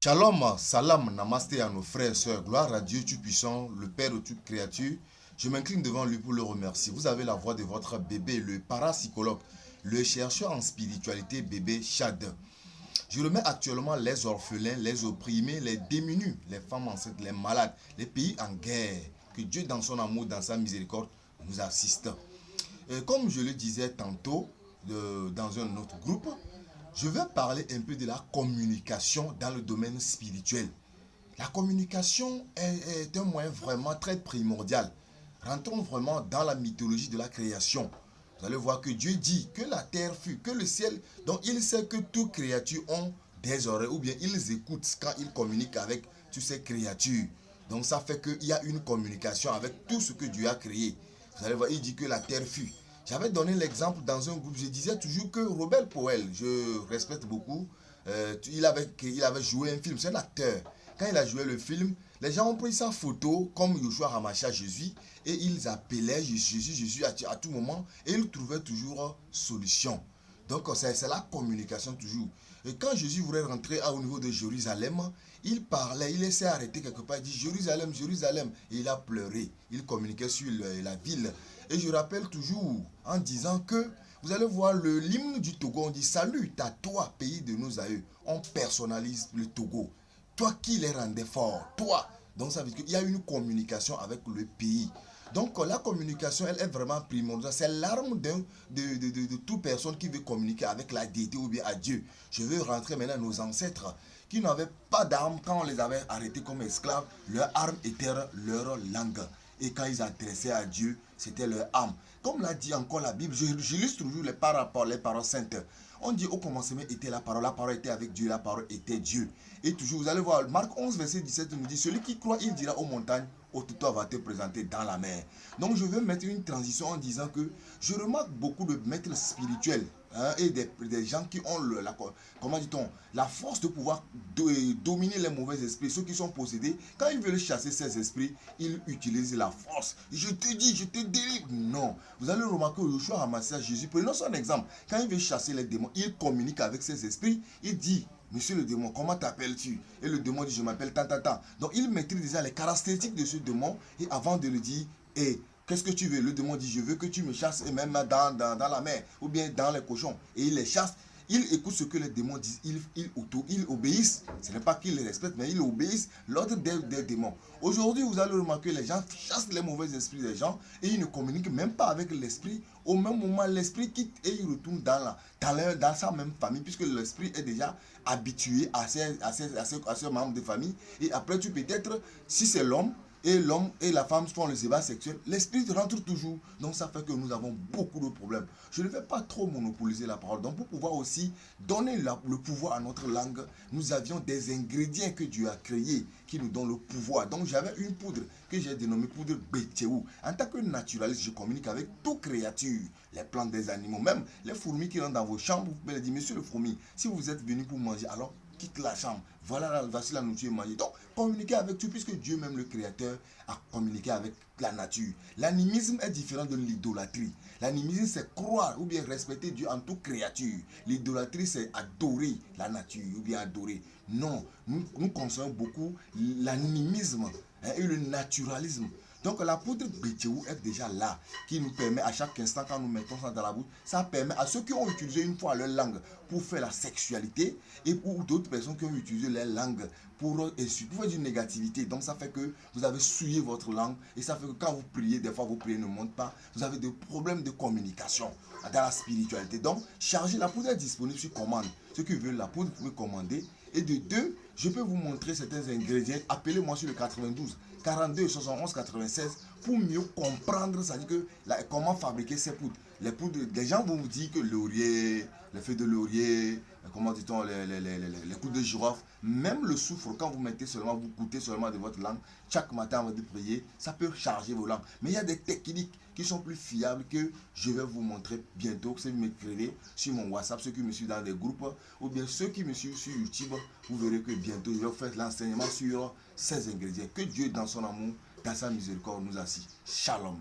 Shalom, salam, namasté à nos frères et sœurs. Gloire à Dieu Tout-Puissant, le Père de toute créature. Je m'incline devant lui pour le remercier. Vous avez la voix de votre bébé, le parapsychologue, le chercheur en spiritualité bébé Chad. Je remets actuellement les orphelins, les opprimés, les démunis, les femmes enceintes, les malades, les pays en guerre. Que Dieu dans son amour, dans sa miséricorde, nous assiste. Comme je le disais tantôt dans un autre groupe, je vais parler un peu de la communication dans le domaine spirituel. La communication est un moyen vraiment très primordial. Rentrons vraiment dans la mythologie de la création. Vous allez voir que Dieu dit que la terre fut, que le ciel, donc il sait que toutes créatures ont des oreilles, ou bien ils écoutent quand ils communiquent avec toutes ces créatures. Donc ça fait qu'il y a une communication avec tout ce que Dieu a créé. Vous allez voir, il dit que la terre fut. J'avais donné l'exemple dans un groupe, je disais toujours que Robert Powell, je respecte beaucoup, il avait joué un film, c'est un acteur. Quand il a joué le film, les gens ont pris sa photo comme Yoshua Hamacha Jésus et ils appelaient Jésus à tout moment et ils trouvaient toujours solution. Donc c'est la communication toujours. Et quand Jésus voulait rentrer au niveau de Jérusalem, il parlait, il s'est arrêté quelque part, il dit Jérusalem, Jérusalem. Et il a pleuré, il communiquait sur la ville. Et je rappelle toujours en disant que, vous allez voir l'hymne du Togo, on dit salut à toi, pays de nos aïeux. On personnalise le Togo. Toi qui les rendais forts, toi. Donc ça veut dire qu'il y a une communication avec le pays. Donc la communication, elle est vraiment primordiale. C'est l'arme de toute personne qui veut communiquer avec la déité ou bien à Dieu. Je veux rentrer maintenant nos ancêtres qui n'avaient pas d'armes quand on les avait arrêtés comme esclaves. Leur arme était leur langue. Et quand ils adressaient à Dieu, c'était leur âme. Comme l'a dit encore la Bible, j'illustre toujours les paroles saintes. On dit au commencement était la parole était avec Dieu, la parole était Dieu. Et toujours, vous allez voir, Marc 11, verset 17 nous dit, celui qui croit, il dira aux montagnes, toi va te présenter dans la mer. Donc je veux mettre une transition en disant que je remarque beaucoup de maîtres spirituels et des gens qui ont comment dit-on, la force de pouvoir dominer les mauvais esprits, ceux qui sont possédés. Quand ils veulent chasser ces esprits, ils utilisent la force. Je te dis, je te délivre. Non. Vous allez remarquer que Yoshua Hamasia Jésus, prenons son exemple. Quand il veut chasser les démons, il communique avec ses esprits. Il dit, monsieur le démon, comment t'appelles-tu? Et le démon dit, je m'appelle tant. Donc il maîtrise déjà les caractéristiques de ce démon. Et avant de le dire, qu'est-ce que tu veux? Le démon dit, je veux que tu me chasses, et même dans la mer, ou bien dans les cochons. Et il les chasse. Il écoute ce que les démons disent, il obéissent. Ce n'est pas qu'ils les respectent, mais ils obéissent l'ordre des démons. Aujourd'hui, vous allez remarquer que les gens chassent les mauvais esprits des gens et ils ne communiquent même pas avec l'esprit. Au même moment, l'esprit quitte et il retourne dans sa même famille, puisque l'esprit est déjà habitué à ses membres de famille. Et après, tu peux être, si c'est l'homme et la femme font le débat sexuel, l'esprit rentre toujours. Donc ça fait que nous avons beaucoup de problèmes. Je ne vais pas trop monopoliser la parole. Donc pour pouvoir aussi donner le pouvoir à notre langue, nous avions des ingrédients que Dieu a créés qui nous donnent le pouvoir. Donc j'avais une poudre que j'ai dénommée poudre Béthéou. En tant que naturaliste, je communique avec toute créature, les plantes, des animaux, même les fourmis qui rentrent dans vos chambres. Vous pouvez leur dire, monsieur le fourmi, si vous êtes venu pour manger, alors quitte la chambre. Voilà, voici la nourriture manger. Donc, communiquer avec Dieu, puisque Dieu même le Créateur a communiqué avec la nature. L'animisme est différent de l'idolâtrie. L'animisme, c'est croire ou bien respecter Dieu en toute créature. L'idolâtrie, c'est adorer la nature ou bien adorer. Non, nous concernons beaucoup l'animisme et le naturalisme. Donc la poudre Béthéou est déjà là, qui nous permet à chaque instant, quand nous mettons ça dans la bouche, ça permet à ceux qui ont utilisé une fois leur langue pour faire la sexualité, et pour d'autres personnes qui ont utilisé leur langue pour faire du négativité. Donc ça fait que vous avez souillé votre langue, et ça fait que quand vous priez, des fois vos prières ne montent pas, vous avez des problèmes de communication dans la spiritualité. Donc chargez, la poudre est disponible sur commande. Ceux qui veulent la poudre, vous pouvez commander. Et de deux, je peux vous montrer certains ingrédients. Appelez-moi sur le 92 42 71 96 pour mieux comprendre, c'est-à-dire que comment fabriquer ces poudres. Les gens vont vous dire que laurier, les feuilles de laurier, comment dit-on, les coups de girofle, même le soufre, quand vous mettez seulement, vous goûtez seulement de votre langue, chaque matin avant de prier, ça peut charger vos langues. Mais il y a des techniques qui sont plus fiables que je vais vous montrer bientôt. Que vous m'écrivez sur mon WhatsApp, ceux qui me suivent dans des groupes, ou bien ceux qui me suivent sur YouTube, vous verrez que bientôt je vais vous faire l'enseignement sur ces ingrédients. Que Dieu dans son amour, dans sa miséricorde nous assiste. Shalom.